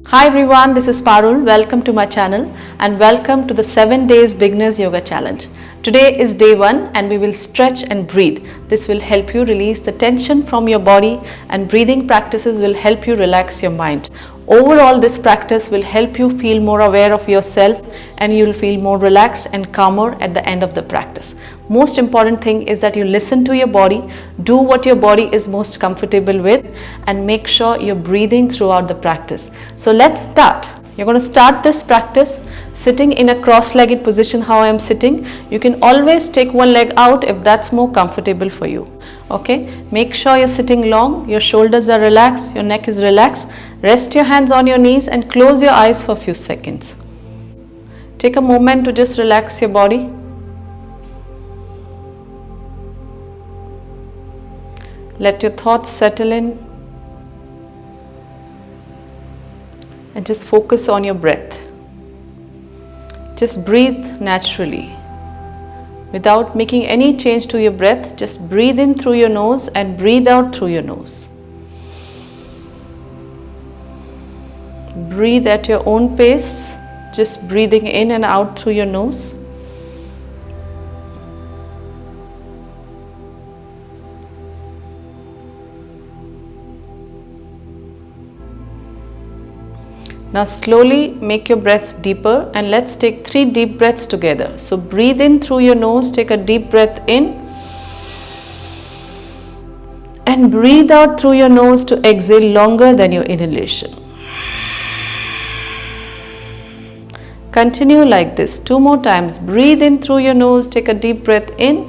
Hi everyone, this is Parul. Welcome to my channel and welcome to the 7 Days Beginners Yoga Challenge. Today is day 1 and we will stretch and breathe. This will help you release the tension from your body, and breathing practices will help you relax your mind. Overall, this practice will help you feel more aware of yourself and you will feel more relaxed and calmer at the end of the practice. Most important thing is that you listen to your body, do what your body is most comfortable with, and make sure you're breathing throughout the practice. So let's start. You're going to start this practice sitting in a cross-legged position how I am sitting. You can always take one leg out if that's more comfortable for you. Okay, make sure you're sitting long, your shoulders are relaxed, your neck is relaxed. Rest your hands on your knees and close your eyes for a few seconds. Take a moment to just relax your body. Let your thoughts settle in and just focus on your breath. Just breathe naturally. Without making any change to your breath, just breathe in through your nose and breathe out through your nose. Breathe at your own pace, just breathing in and out through your nose. Now slowly make your breath deeper and let's take 3 deep breaths together. So breathe in through your nose, take a deep breath in and breathe out through your nose to exhale longer than your inhalation. Continue like this 2 more times. Breathe in through your nose, take a deep breath in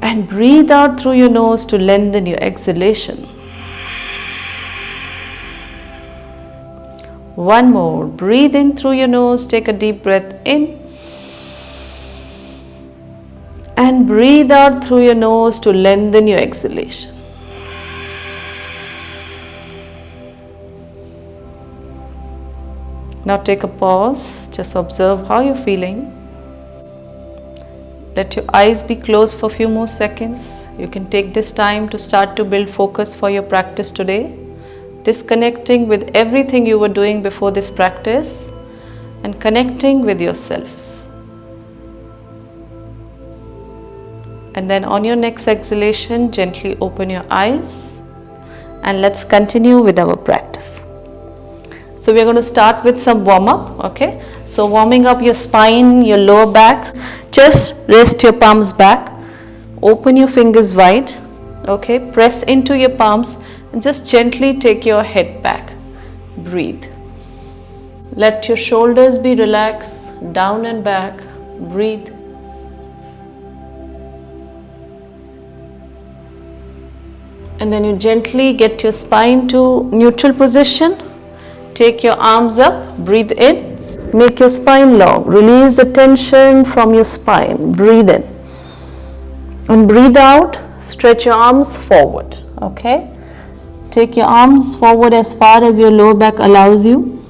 and breathe out through your nose to lengthen your exhalation. One more. Breathe in through your nose, take a deep breath in and breathe out through your nose to lengthen your exhalation. Now take a pause, just observe how you're feeling. Let your eyes be closed for a few more seconds. You can take this time to start to build focus for your practice today. Disconnecting with everything you were doing before this practice and connecting with yourself. And then on your next exhalation, gently open your eyes and let's continue with our practice. So we're going to start with some warm-up, okay? So warming up your spine, your lower back, just rest your palms back, open your fingers wide, okay? Press into your palms and just gently take your head back. Breathe. Let your shoulders be relaxed, down and back. Breathe. And then you gently get your spine to neutral position. Take your arms up, breathe in. Make your spine long. Release the tension from your spine. Breathe in. And breathe out. Stretch your arms forward. Okay? Take your arms forward as far as your lower back allows you.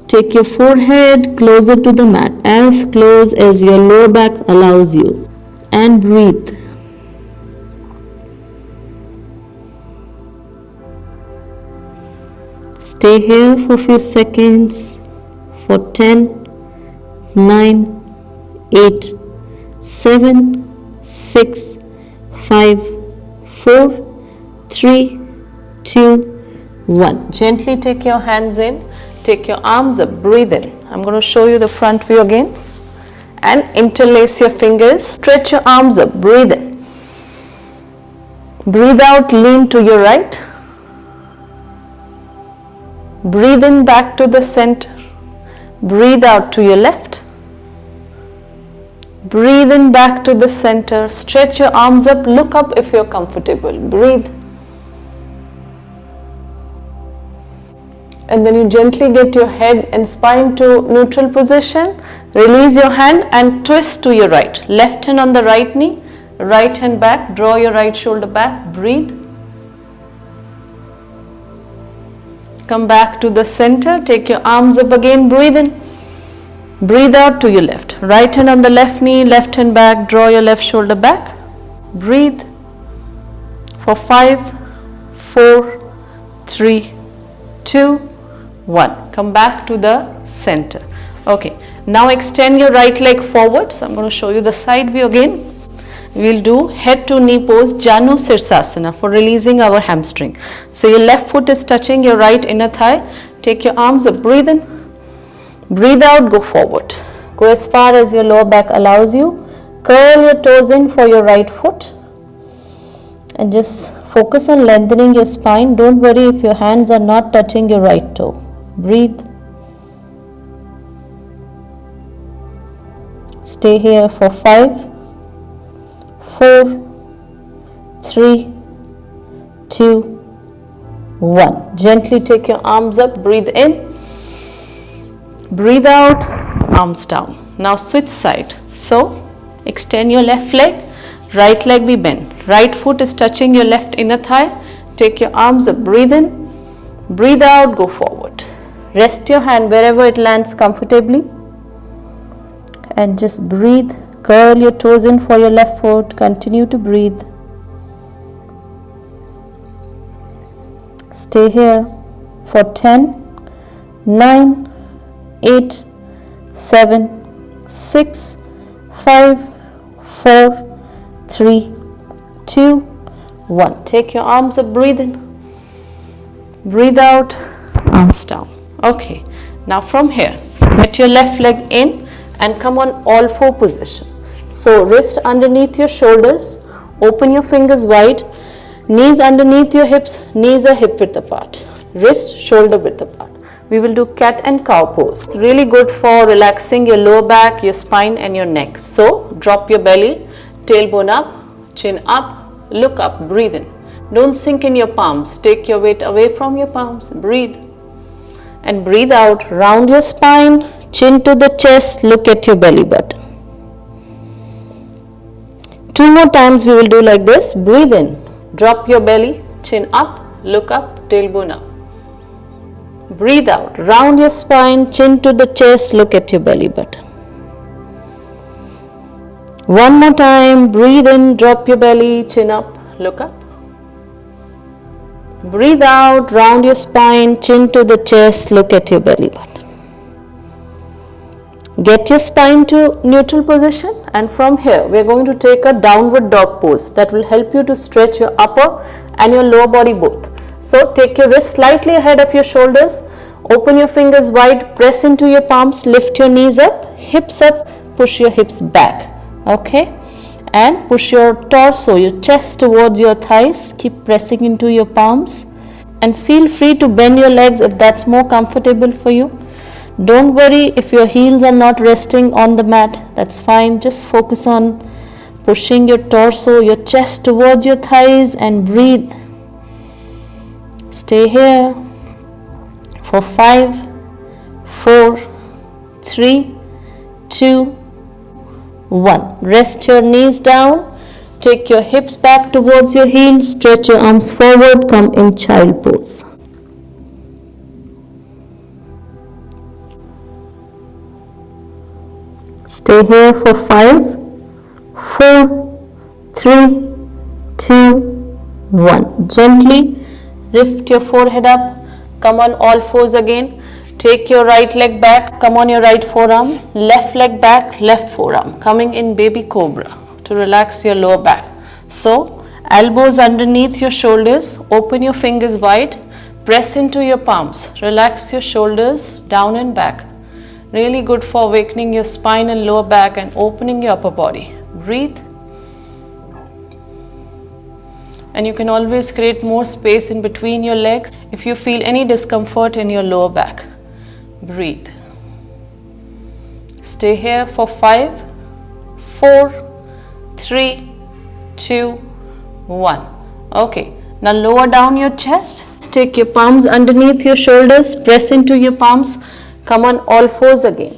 Take your forehead closer to the mat, as close as your lower back allows you. And breathe. Stay here for a few seconds for 10, 9, 8, 7, 6, 5, 4, 3, 2, 1. Gently take your hands in, take your arms up, breathe in. I'm going to show you the front view again and interlace your fingers. Stretch your arms up, breathe in. Breathe out, lean to your right. Breathe in back to the center. Breathe out to your left. Breathe in back to the center. Stretch your arms up, look up if you're comfortable. Breathe. And then you gently get your head and spine to neutral position. Release your hand and twist to your right. Left hand on the right knee, right hand back. Draw your right shoulder back. Breathe. Come back to the center. Take your arms up again. Breathe in. Breathe out to your left. Right hand on the left knee, left hand back. Draw your left shoulder back. Breathe. For 5, 4, 3, 2, 1. Come back to the center. Okay, now extend your right leg forward. So I'm going to show you the side view again. We'll do head to knee pose, Janu Sirsasana, for releasing our hamstring. So your left foot is touching your right inner thigh. Take your arms up, breathe in, breathe out, go forward. Go as far as your lower back allows you. Curl your toes in for your right foot and just focus on lengthening your spine. Don't worry if your hands are not touching your right toe. Breathe. Stay here for 5, 4, 3, 2, 1. Gently take your arms up, breathe in, breathe out, arms down. Now switch side. So extend your left leg, right leg be bent. Right foot is touching your left inner thigh. Take your arms up, breathe in, breathe out, go forward. Rest your hand wherever it lands comfortably and just breathe. Curl your toes in for your left foot. Continue to breathe. Stay here for 10, 9, 8, 7, 6, 5, 4, 3, 2, 1. Take your arms up, breathe in, breathe out, arms down. Okay, now from here, get your left leg in and come on all four position. So wrist underneath your shoulders, open your fingers wide, knees underneath your hips, knees are hip width apart, wrist shoulder width apart. We will do cat and cow pose. It's really good for relaxing your lower back, your spine and your neck. So drop your belly, tailbone up, chin up, look up, breathe in. Don't sink in your palms, take your weight away from your palms, breathe. And breathe out, round your spine, chin to the chest, look at your belly button. 2 more times we will do like this. Breathe in, drop your belly, chin up, look up, tailbone up. Breathe out, round your spine, chin to the chest, look at your belly button. 1 more time, breathe in, drop your belly, chin up, look up. Breathe out, round your spine, chin to the chest, look at your belly button. Get your spine to neutral position, and from here we are going to take a downward dog pose that will help you to stretch your upper and your lower body both. So take your wrist slightly ahead of your shoulders, open your fingers wide, press into your palms, lift your knees up, hips up, push your hips back, okay, and push your torso, your chest towards your thighs, keep pressing into your palms and feel free to bend your legs if that's more comfortable for you. Don't worry if your heels are not resting on the mat, that's fine. Just focus on pushing your torso, your chest towards your thighs and breathe. Stay here for 5, 4, 3, 2, 1. Rest your knees down, take your hips back towards your heels, stretch your arms forward, come in child pose. Stay here for 5, 4, 3, 2, 1. Gently lift your forehead up, come on all fours again. Take your right leg back, come on your right forearm, left leg back, left forearm, coming in baby cobra to relax your lower back. So elbows underneath your shoulders, open your fingers wide, press into your palms, relax your shoulders down and back. Really good for awakening your spine and lower back and opening your upper body. Breathe. And you can always create more space in between your legs if you feel any discomfort in your lower back. Breathe. Stay here for 5, 4, 3, 2, 1. Okay, now lower down your chest. Take your palms underneath your shoulders, press into your palms. Come on all fours again.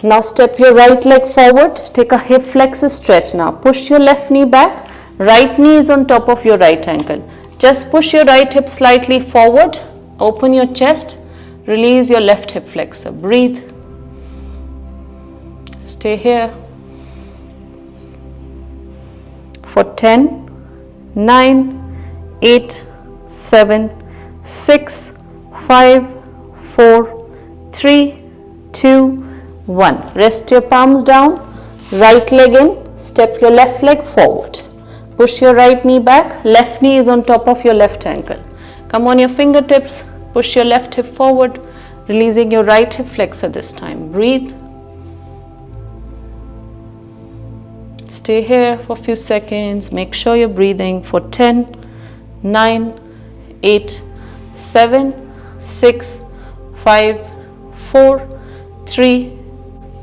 Now step your right leg forward, take a hip flexor stretch now. Push your left knee back, right knee is on top of your right ankle. Just push your right hip slightly forward, open your chest, release your left hip flexor. Breathe. Stay here for 10, 9, 8, 7, 6, 5, 4, 3, 2, 1. Rest your palms down, right leg in, step your left leg forward. Push your right knee back, left knee is on top of your left ankle. Come on your fingertips, push your left hip forward, releasing your right hip flexor this time. Breathe. Stay here for a few seconds. Make sure you're breathing for 10, 9, 8, 7, 6, 5, 4, 3,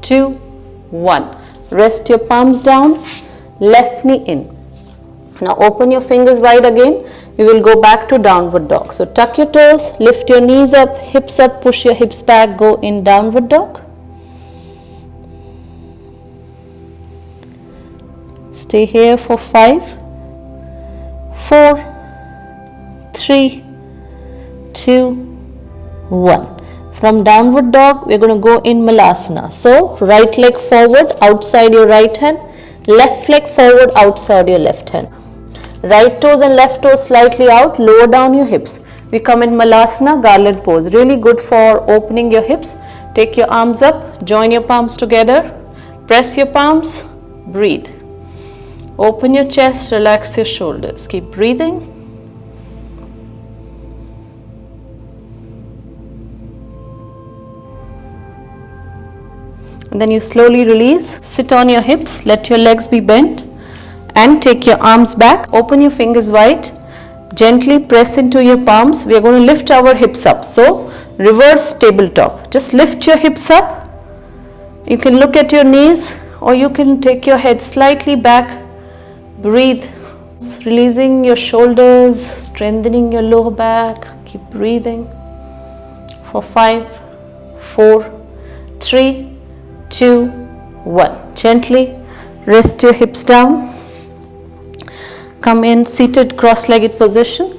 2, 1. Rest your palms down, left knee in. Now open your fingers wide again. We will go back to downward dog. So tuck your toes, lift your knees up, hips up, push your hips back, go in downward dog. Stay here for 5, 4, 3, 2, 1. From downward dog, we're going to go in Malasana. So right leg forward, outside your right hand, left leg forward, outside your left hand. Right toes and left toes slightly out, lower down your hips. We come in Malasana, garland pose. Really good for opening your hips. Take your arms up, join your palms together, press your palms, breathe. Open your chest, relax your shoulders. Keep breathing. And then you slowly release. Sit on your hips, let your legs be bent and take your arms back. Open your fingers wide. Gently press into your palms. We are going to lift our hips up. So reverse tabletop. Just lift your hips up. You can look at your knees or you can take your head slightly back. Breathe, releasing your shoulders, strengthening your lower back. Keep breathing for 5, 4, 3, 2, 1. Gently rest your hips down. Come in seated cross-legged position.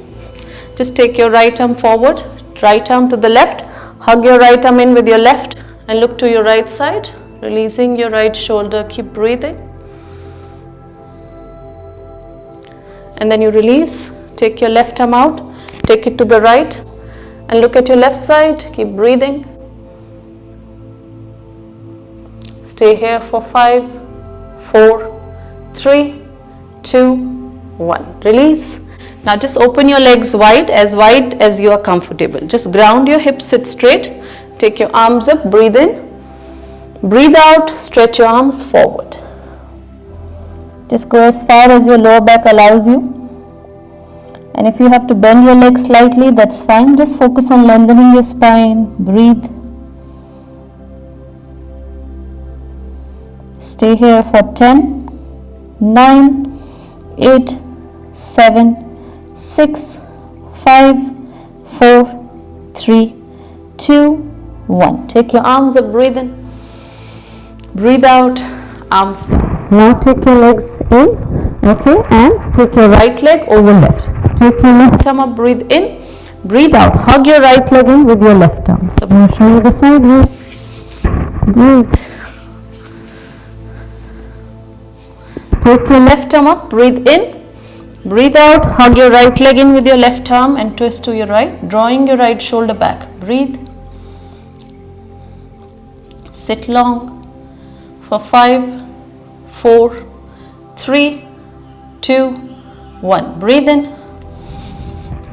Just take your right arm forward, right arm to the left. Hug your right arm in with your left and look to your right side, releasing your right shoulder. Keep breathing. And then you release, take your left arm out, take it to the right and look at your left side. Keep breathing. Stay here for 5, 4, 3, 2, 1. Release. Now just open your legs wide as you are comfortable. Just ground your hips, sit straight. Take your arms up, breathe in. Breathe out, stretch your arms forward. Just go as far as your lower back allows you. And if you have to bend your legs slightly, that's fine. Just focus on lengthening your spine. Breathe. Stay here for 10, 9, 8, 7, 6, 5, 4, 3, 2, 1. Take your arms up, breathe in. Breathe out, arms down. Now take your legs in, okay, and take your right leg over left. Take your left arm up, breathe in, breathe out. Hug your right leg in with your left arm. So I'm going to show you the side view. Breathe. Take your left arm up, breathe in, breathe out. Hug your right leg in with your left arm and twist to your right, drawing your right shoulder back. Breathe. Sit long for 5, 4, 3, 2, 1. Breathe in.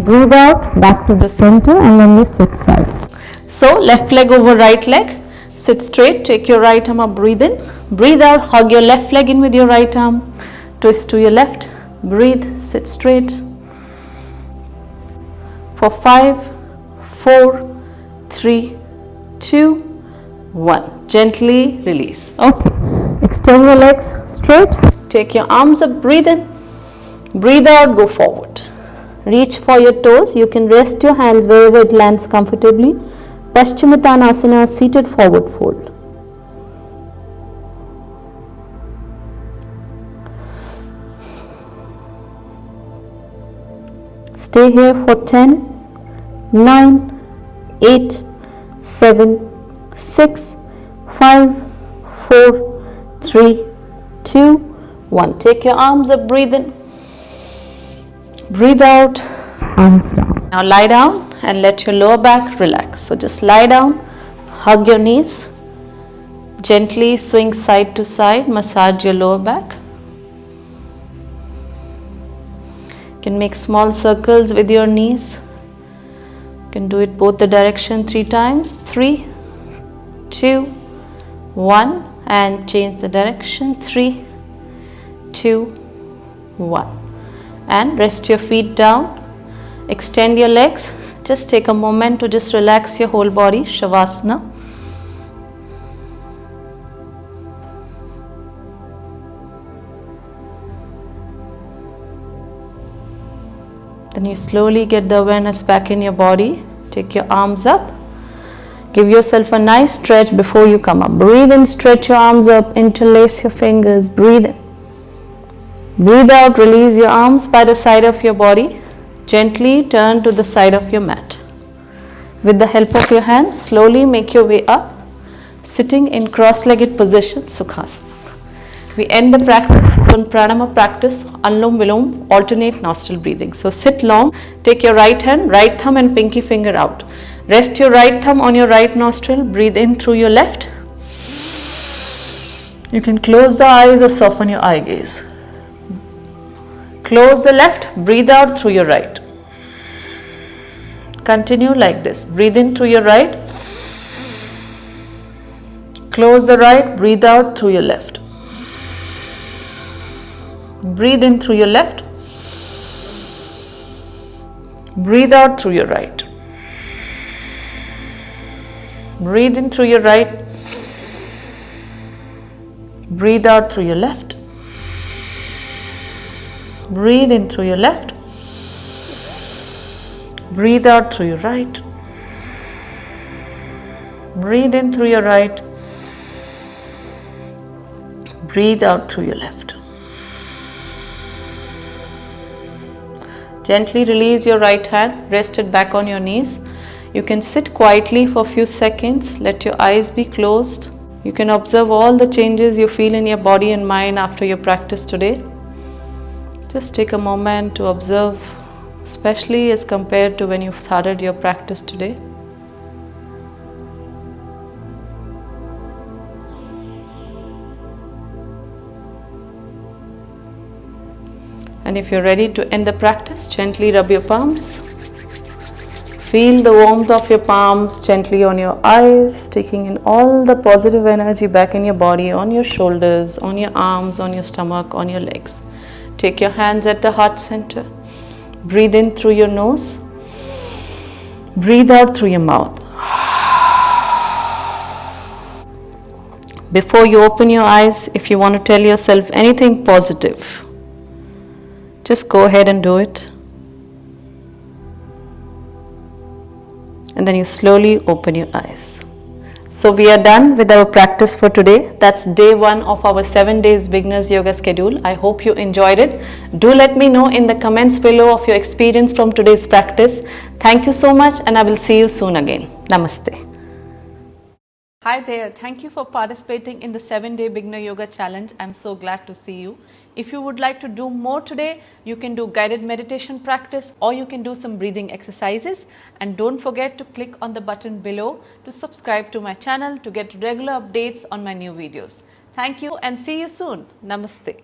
Breathe out, back to the center and then we switch sides. So left leg over right leg. Sit straight, take your right arm up, breathe in. Breathe out, hug your left leg in with your right arm. Twist to your left. Breathe, sit straight. For 5, 4, 3, 2, 1. Gently release. Okay. Extend your legs straight. Take your arms up, breathe in. Breathe out, go forward. Reach for your toes. You can rest your hands wherever it lands comfortably. Paschimottanasana, seated forward fold. Stay here for 10, 9, 8, 7, 6, 5, 4, 3, 2, 1. Take your arms up, breathe in. Breathe out, arms down. Now lie down and let your lower back relax. So just lie down, hug your knees, gently swing side to side, massage your lower back. You can make small circles with your knees. You can do it both the direction 3 times. 3, 2, 1, and change the direction. 3, 2, 1, and rest your feet down. Extend your legs. Just take a moment to just relax your whole body. Shavasana. Then you slowly get the awareness back in your body. Take your arms up. Give yourself a nice stretch before you come up. Breathe in, stretch your arms up, interlace your fingers. Breathe in. Breathe out, release your arms by the side of your body. Gently turn to the side of your mat. With the help of your hands, slowly make your way up, sitting in cross-legged position, Sukhasana. We end the practice on pranama practice, Anulom Vilom, alternate nostril breathing. So sit long, take your right hand, right thumb and pinky finger out. Rest your right thumb on your right nostril, breathe in through your left. You can close the eyes or soften your eye gaze. Close the left, breathe out through your right. Continue like this. Breathe in through your right. Close the right, breathe out through your left. Breathe in through your left. Breathe out through your right. Breathe in through your right. Breathe out through your left. Breathe in through your left. Breathe out through your right. Breathe in through your right. Breathe out through your left. Gently release your right hand, rest it back on your knees. You can sit quietly for a few seconds, let your eyes be closed. You can observe all the changes you feel in your body and mind after your practice today. Just take a moment to observe, especially as compared to when you started your practice today. And if you're ready to end the practice, gently rub your palms. Feel the warmth of your palms gently on your eyes, taking in all the positive energy back in your body, on your shoulders, on your arms, on your stomach, on your legs. Take your hands at the heart center. Breathe in through your nose. Breathe out through your mouth. Before you open your eyes, if you want to tell yourself anything positive, just go ahead and do it. And then you slowly open your eyes. So we are done with our practice for today. That's day 1 of our 7 days beginners yoga schedule. I hope you enjoyed it. Do let me know in the comments below of your experience from today's practice. Thank you so much, and I will see you soon again. Namaste. Hi there, thank you for participating in the 7-day beginner yoga challenge. I'm so glad to see you. If you would like to do more today, you can do guided meditation practice, or you can do some breathing exercises. And don't forget to click on the button below to subscribe to my channel to get regular updates on my new videos. Thank you and see you soon. Namaste.